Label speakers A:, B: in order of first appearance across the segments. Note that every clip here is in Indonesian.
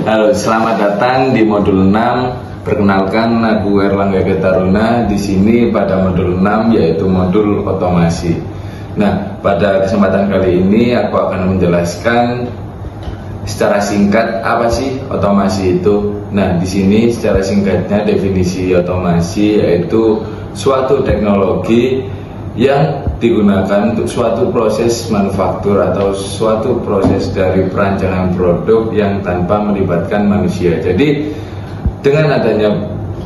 A: Halo, selamat datang di modul 6. Perkenalkan, aku Erlangga Getaruna. Di sini pada modul 6 yaitu modul otomasi. Nah, pada kesempatan kali ini aku akan menjelaskan secara singkat apa sih otomasi itu. Nah, di sini secara singkatnya definisi otomasi yaitu suatu teknologi yang digunakan untuk suatu proses manufaktur atau suatu proses dari perancangan produk yang tanpa melibatkan manusia. Jadi dengan adanya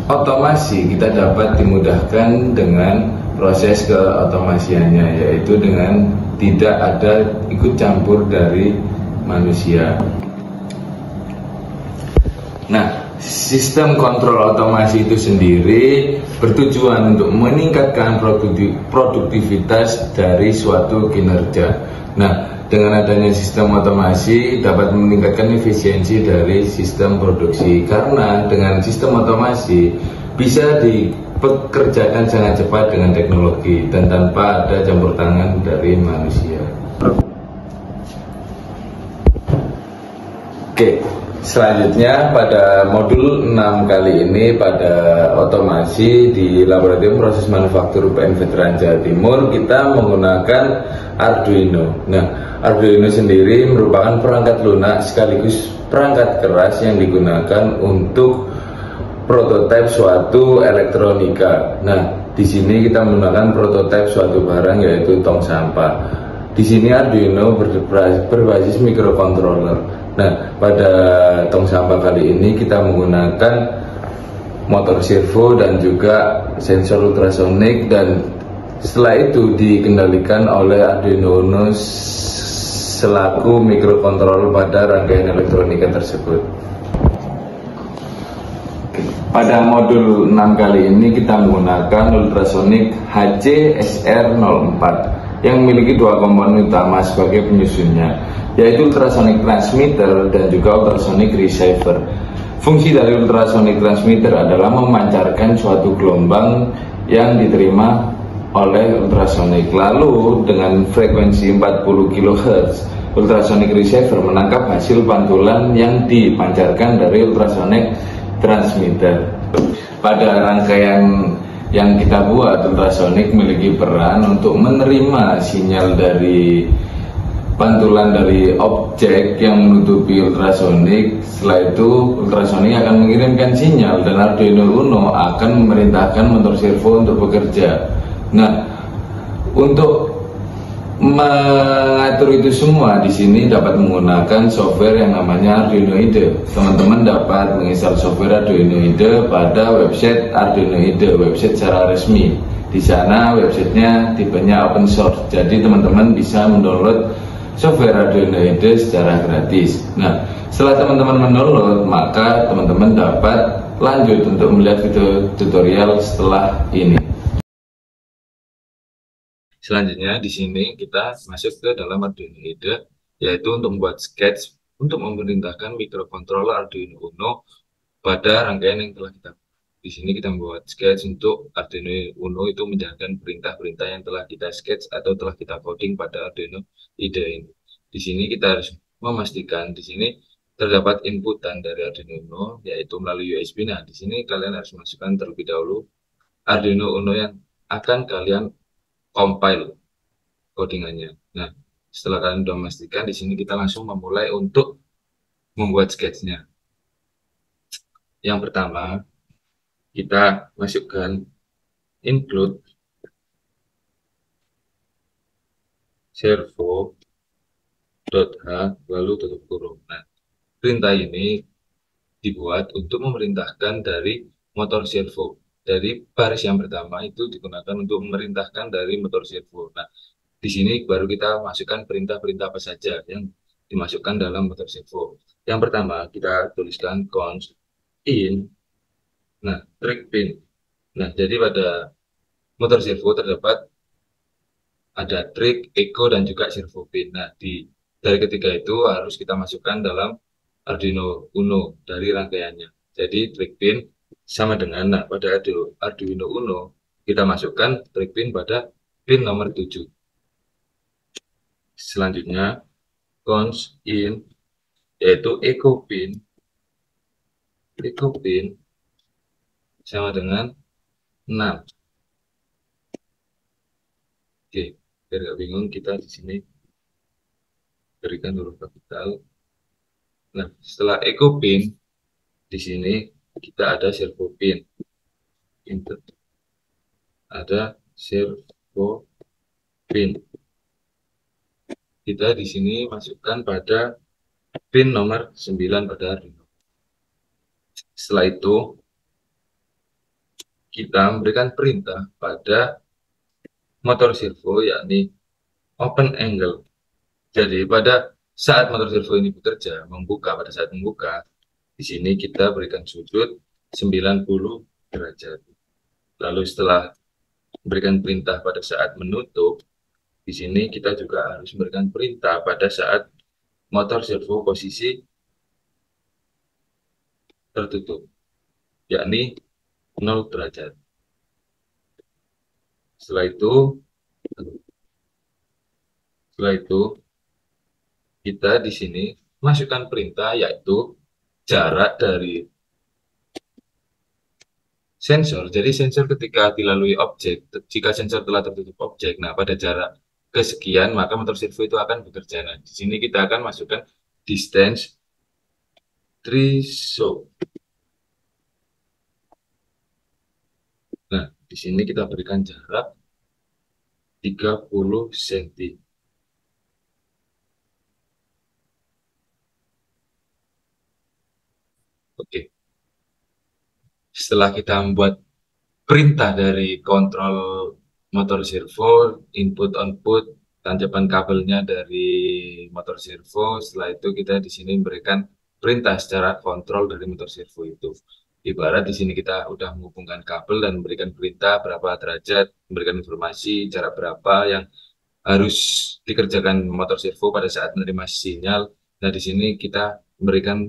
A: otomasi kita dapat dimudahkan dengan proses keotomasiannya, yaitu dengan tidak ada ikut campur dari manusia. Nah, sistem kontrol otomasi itu sendiri bertujuan untuk meningkatkan produktivitas dari suatu kinerja. Nah, dengan adanya sistem otomasi dapat meningkatkan efisiensi dari sistem produksi, karena dengan sistem otomasi bisa dipekerjakan sangat cepat dengan teknologi dan tanpa ada campur tangan dari manusia. Oke, selanjutnya pada modul 6 kali ini pada otomasi di Laboratorium Proses Manufaktur UPN Veteran Jawa Timur kita menggunakan Arduino. Nah, Arduino sendiri merupakan perangkat lunak sekaligus perangkat keras yang digunakan untuk prototipe suatu elektronika. Nah, di sini kita menggunakan prototipe suatu barang yaitu tong sampah. Di sini Arduino berbasis microcontroller. Nah, pada tong sampah kali ini kita menggunakan motor servo dan juga sensor ultrasonik, dan setelah itu dikendalikan oleh Arduino Uno selaku mikrokontroler pada rangkaian elektronika tersebut. Pada modul 6 kali ini kita menggunakan ultrasonik HC-SR04 yang memiliki dua komponen utama sebagai penyusunnya, yaitu ultrasonic transmitter dan juga ultrasonic receiver. Fungsi dari ultrasonic transmitter adalah memancarkan suatu gelombang yang diterima oleh ultrasonic. Lalu dengan frekuensi 40 kHz, ultrasonic receiver menangkap hasil pantulan yang dipancarkan dari ultrasonic transmitter. Pada rangkaian yang kita buat, ultrasonic memiliki peran untuk menerima sinyal dari pantulan dari objek yang menutupi ultrasonik. Setelah itu ultrasonik akan mengirimkan sinyal dan Arduino Uno akan memerintahkan motor servo untuk bekerja. Nah, untuk mengatur itu semua di sini dapat menggunakan software yang namanya Arduino IDE. Teman-teman dapat menginstal software Arduino IDE pada website Arduino IDE, website secara resmi. Di sana websitenya tipenya open source, jadi teman-teman bisa mendownload software Arduino IDE secara gratis. Nah, setelah teman-teman mendownload, maka teman-teman dapat lanjut untuk melihat video tutorial setelah ini. Selanjutnya di sini kita masuk ke dalam Arduino IDE, yaitu untuk membuat sketch untuk memerintahkan mikrokontroler Arduino Uno pada rangkaian yang telah kita. Di sini kita membuat sketch untuk Arduino Uno itu menjalankan perintah-perintah yang telah kita sketch atau telah kita coding pada Arduino IDE ini. Di sini kita harus memastikan di sini terdapat inputan dari Arduino Uno yaitu melalui USB. Nah, di sini kalian harus masukkan terlebih dahulu Arduino Uno yang akan kalian compile codingannya. Nah, setelah kalian sudah memastikan, di sini kita langsung memulai untuk membuat sketchnya. Yang pertama, kita masukkan include servo.h lalu tutup kurung. Nah, perintah ini dibuat untuk memerintahkan dari motor servo. Dari baris yang pertama itu digunakan untuk memerintahkan dari motor servo. Nah, di sini baru kita masukkan perintah-perintah apa saja yang dimasukkan dalam motor servo. Yang pertama kita tuliskan const in, nah track pin. Nah, jadi pada motor servo terdapat ada track, echo, dan juga servo pin. Nah, dari ketiga itu harus kita masukkan dalam Arduino Uno dari rangkaiannya. Jadi track pin sama dengan, nah pada Arduino Uno kita masukkan track pin pada pin nomor 7. Selanjutnya const in yaitu echo pin. echo pin sama dengan 6. Oke, biar nggak bingung kita di sini berikan huruf kapital. Nah, setelah echo pin di sini kita ada servo pin, input, ada servo pin. Kita di sini masukkan pada pin nomor 9 pada Arduino. Setelah itu kita memberikan perintah pada motor servo yakni open angle. Jadi pada saat motor servo ini bekerja, pada saat membuka, di sini kita berikan sudut 90 derajat. Lalu setelah memberikan perintah pada saat menutup, di sini kita juga harus memberikan perintah pada saat motor servo posisi tertutup, yakni 0 derajat. Setelah itu, kita di sini masukkan perintah yaitu jarak dari sensor. Jadi sensor ketika dilalui objek, jika sensor telah tertutup objek, nah pada jarak kesekian maka motor servo itu akan bekerja. Nah, di sini kita akan masukkan distance threshold. Nah, di sini kita berikan jarak 30 cm. Oke. Setelah kita membuat perintah dari kontrol motor servo, input output, tanjakan kabelnya dari motor servo. Setelah itu kita di sini memberikan perintah secara kontrol dari motor servo itu. Ibarat di sini kita udah menghubungkan kabel dan memberikan perintah berapa derajat, memberikan informasi jarak berapa yang harus dikerjakan motor servo pada saat menerima sinyal. Nah, di sini kita memberikan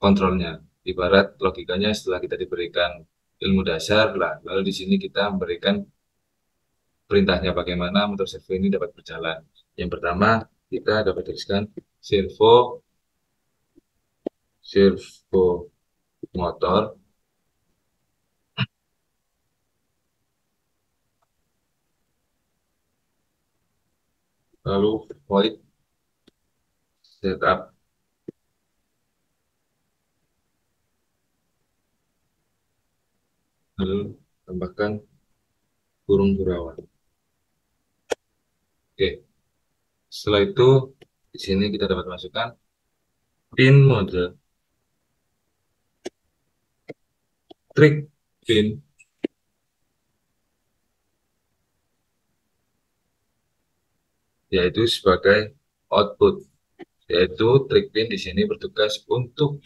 A: kontrolnya. Ibarat logikanya setelah kita diberikan ilmu dasar lah, lalu di sini kita memberikan perintahnya bagaimana motor servo ini dapat berjalan. Yang pertama kita dapat tuliskan servo motor, lalu void setup, lalu tambahkan kurung burawan. Oke, setelah itu di sini kita dapat masukkan pin mode, trick pin, yaitu sebagai output, yaitu trick pin di sini bertugas untuk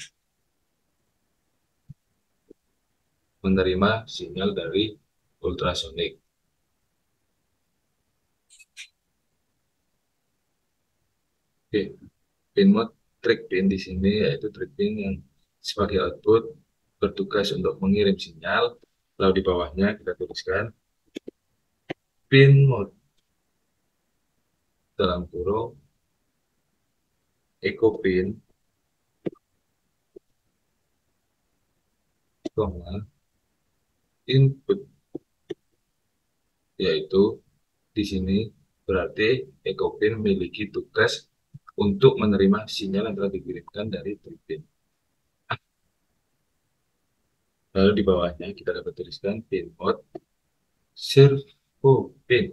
A: menerima sinyal dari ultrasonik. Oke, pin mode trick pin di sini yaitu trick pin yang sebagai output bertugas untuk mengirim sinyal. Lalu di bawahnya kita tuliskan pin mode dalam kurung echo pin, input, yaitu di sini berarti echo pin memiliki tugas untuk menerima sinyal yang telah dikirimkan dari trick pin. Lalu di bawahnya kita dapat tuliskan pin mode servo pin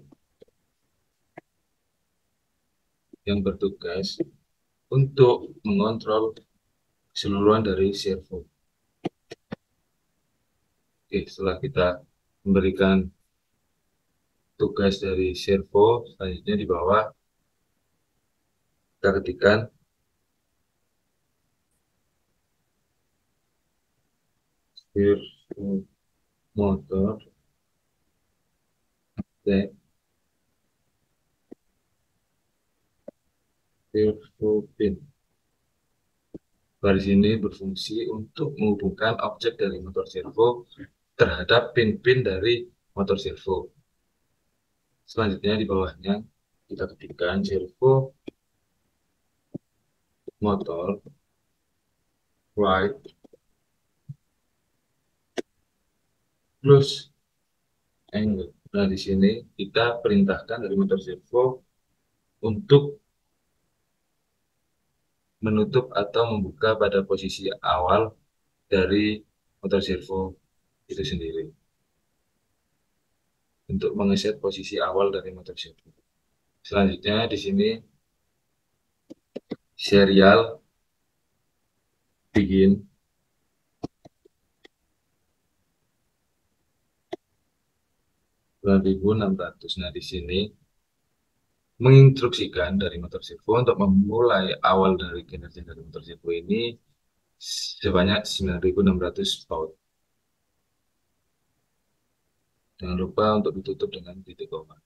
A: yang bertugas untuk mengontrol keseluruhan dari servo. Oke, setelah kita memberikan tugas dari servo, selanjutnya di bawah kita ketikkan servo motor dan servo pin. Baris ini berfungsi untuk menghubungkan objek dari motor servo terhadap pin-pin dari motor servo. Selanjutnya di bawahnya kita ketikkan servo motor right close angle. Nah, di sini kita perintahkan dari motor servo untuk menutup atau membuka pada posisi awal dari motor servo itu sendiri, untuk mengeset posisi awal dari motor servo. Selanjutnya di sini serial begin 9600. Nah, di sini menginstruksikan dari motor servo untuk memulai awal dari kinerja dari motor servo ini sebanyak 9600 baud. Jangan lupa untuk ditutup dengan titik koma.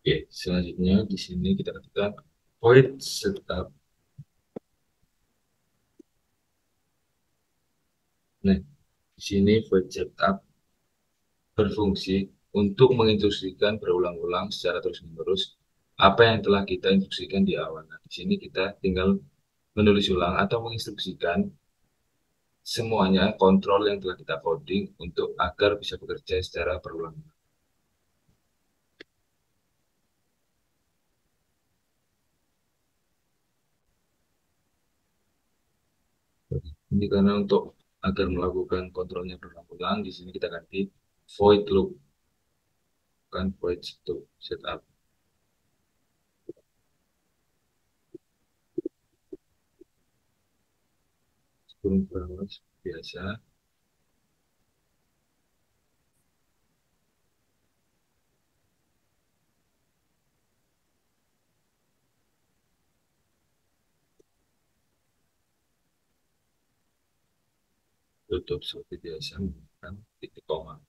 A: Oke, selanjutnya di sini kita ketikkan void setup. Nah, di sini void setup berfungsi untuk menginstruksikan berulang-ulang secara terus-menerus apa yang telah kita instruksikan di awal. Nah, di sini kita tinggal menulis ulang atau menginstruksikan semuanya kontrol yang telah kita coding untuk agar bisa bekerja secara berulang. Ini karena untuk agar melakukan kontrolnya berulang-ulang, di sini kita ganti void loop, kan void to setup. Sebelum berawal biasa, tutup seperti biasa menggunakan titik koma.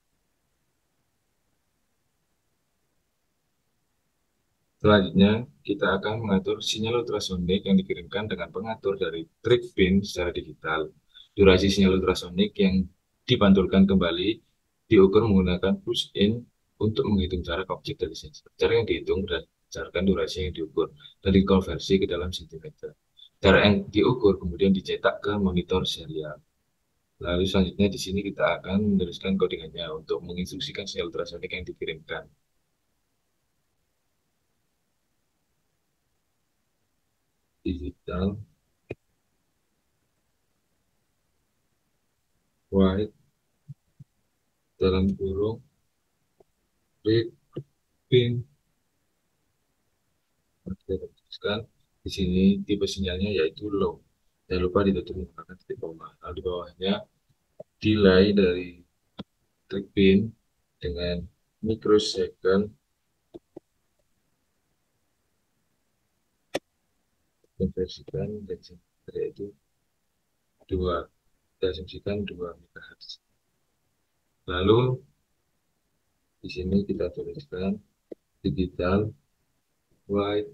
A: Selanjutnya, kita akan mengatur sinyal ultrasonik yang dikirimkan dengan pengatur dari trig pin secara digital. Durasi sinyal ultrasonik yang dipantulkan kembali diukur menggunakan push-in untuk menghitung jarak objek dari sensor. Jarak yang dihitung berdasarkan durasi yang diukur dan dikonversi ke dalam sentimeter. Jarak yang diukur kemudian dicetak ke monitor serial. Lalu selanjutnya di sini kita akan menuliskan codingannya untuk menginstruksikan sinyal ultrasonik yang dikirimkan. Digital white dalam kurung read pin. Kita tuliskan di sini tipe sinyalnya yaitu low. Jangan lupa ditutup menggunakan titik koma. Lalu di bawahnya delay dari trig pin dengan microsecond, konversikan dan yaitu 2, kita asumsikan 2 MHz. Lalu di sini kita tuliskan digital white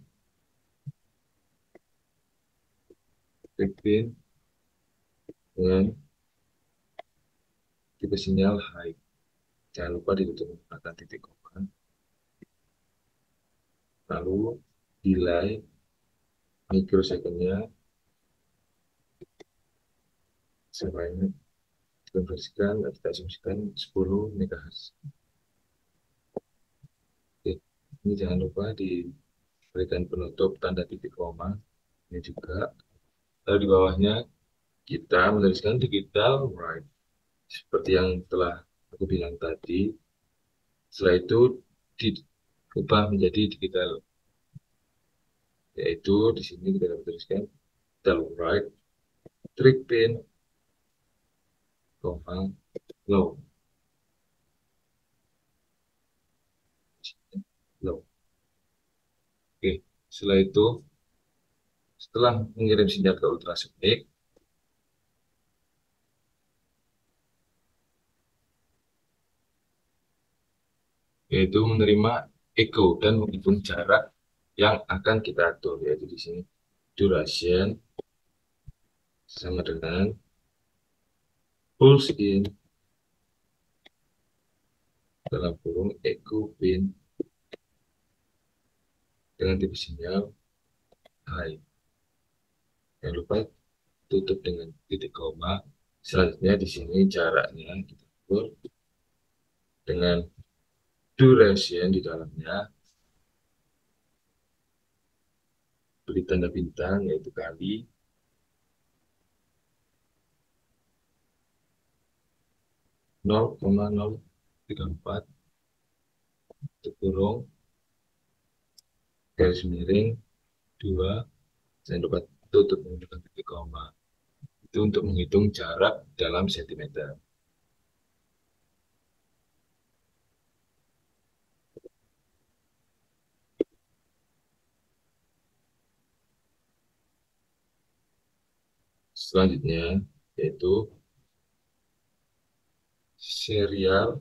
A: trig pin dengan tipe sinyal high. Jangan lupa ditutup menggunakan titik koma. Lalu delay microsecondnya sebanyak dikonversikan atau kita asumsikan 10 MHz. Oke. Ini jangan lupa diberikan penutup tanda titik koma ini juga. Lalu di bawahnya kita menuliskan digital right seperti yang telah aku bilang tadi. Setelah itu diubah menjadi digital, yaitu di sini kita dapat tuliskan digital right trig pin low low. Oke, setelah itu setelah mengirim sinyal ke ultrasonik, yaitu menerima echo dan menghitung jarak yang akan kita atur, yaitu di sini duration sama dengan pulse in dalam kurung echo pin dengan tipe sinyal high. Jangan lupa tutup dengan titik koma Selanjutnya di sini jaraknya kita ukur dengan duration di dalamnya, beri tanda bintang yaitu kali 0,034 kurung garis miring 2, jangan lupa tutup menggunakan titik koma. Itu untuk menghitung jarak dalam sentimeter. Selanjutnya yaitu serial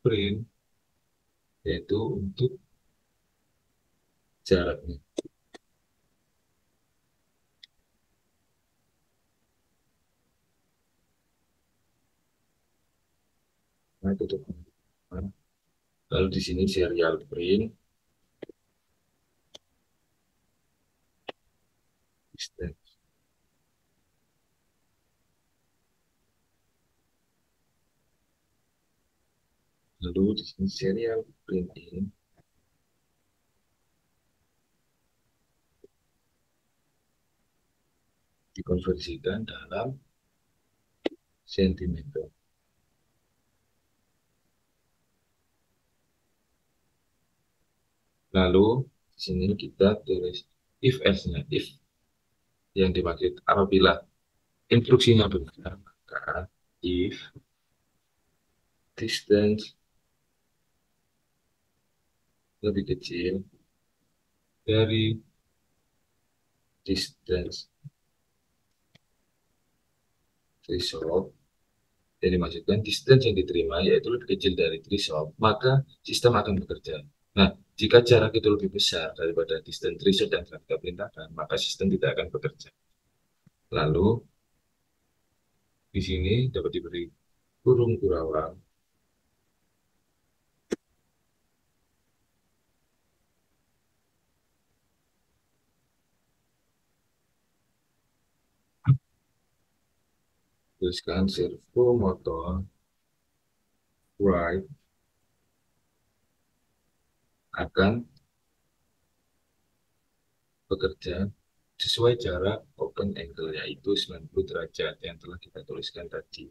A: print, yaitu untuk jaraknya. Nah, tutup. Lalu di sini serial print distance. Lalu di sini serial print in dikonversikan dalam sentimeter. Lalu di sini kita tulis if else-nya, if yang dimaksud apabila instruksinya benar, maka if distance lebih kecil dari distance threshold, yang dimaksudkan distance yang diterima yaitu lebih kecil dari threshold, maka sistem akan bekerja. Nah, jika jarak itu lebih besar daripada distance threshold yang telah kita perintahkan, maka sistem tidak akan bekerja. Lalu di sini dapat diberi kurung kurawal tuliskan servo motor right akan bekerja sesuai jarak open angle yaitu 90 derajat yang telah kita tuliskan tadi.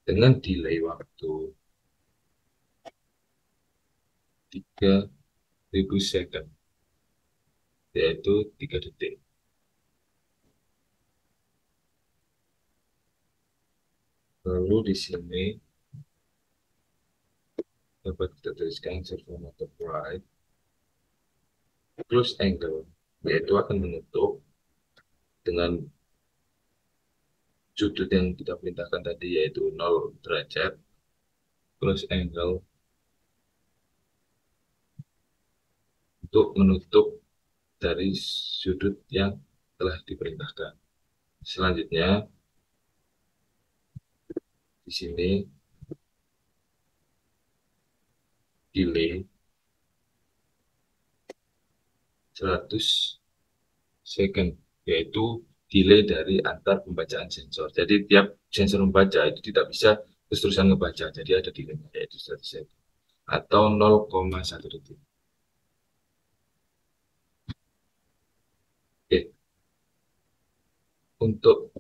A: Dengan delay waktu 3000 second, yaitu 3 detik. Lalu di sini dapat kita tuliskan servo motor right close angle, yaitu akan menutup dengan sudut yang kita perintahkan tadi yaitu 0 derajat, close angle untuk menutup dari sudut yang telah diperintahkan. Selanjutnya di sini delay 100 second, yaitu delay dari antar pembacaan sensor. Jadi tiap sensor membaca itu tidak bisa terus-terusan ngebaca, jadi ada delay yaitu 100 second atau 0,1 detik. Oke, untuk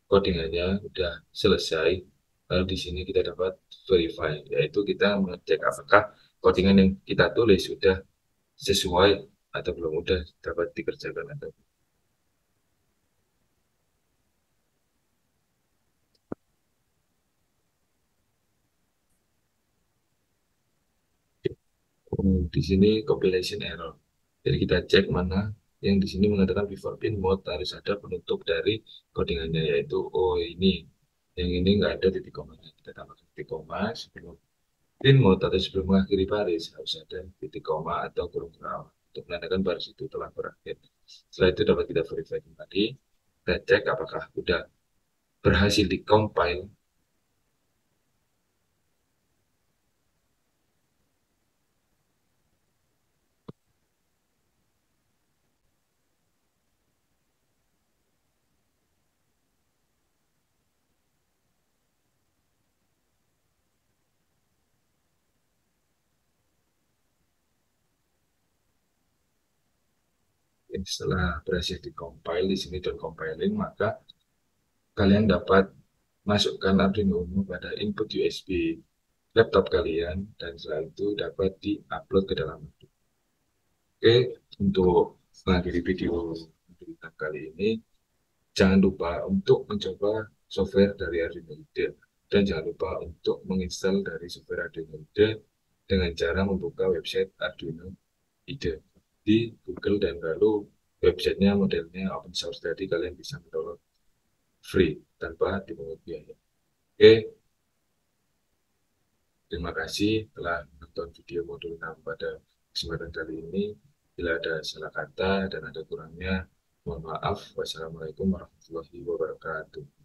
A: codingannya sudah selesai. Lalu di sini kita dapat verify, yaitu kita mengecek apakah codingan yang kita tulis sudah sesuai atau belum, sudah dapat dikerjakan atau belum. Di sini compilation error. Jadi kita cek mana yang di sini mengatakan before pin mode harus ada penutup dari codingannya, yaitu oh ini, yang ini nggak ada titik koma. Kita tambahkan titik koma sebelum pin mode atau sebelum mengakhiri baris harus ada titik koma atau kurung kurang untuk menandakan baris itu telah berakhir. Setelah itu dapat kita verify kembali, kita cek apakah sudah berhasil di-compile. ini setelah berhasil di-compile di sini dan compiling, maka kalian dapat masukkan Arduino Uno pada input USB laptop kalian dan setelah itu dapat di-upload ke dalam Arduino. Oke, untuk mengakhiri video kita kali ini, jangan lupa untuk mencoba software dari Arduino IDE dan jangan lupa untuk menginstal dari software Arduino IDE dengan cara membuka website Arduino IDE di Google dan lalu websitenya modelnya open source, jadi kalian bisa mendownload free tanpa dipungut biaya. Oke, terima kasih telah menonton video modul 6 pada kesempatan kali ini. Bila ada salah kata dan ada kurangnya, mohon maaf. Wassalamualaikum warahmatullahi wabarakatuh.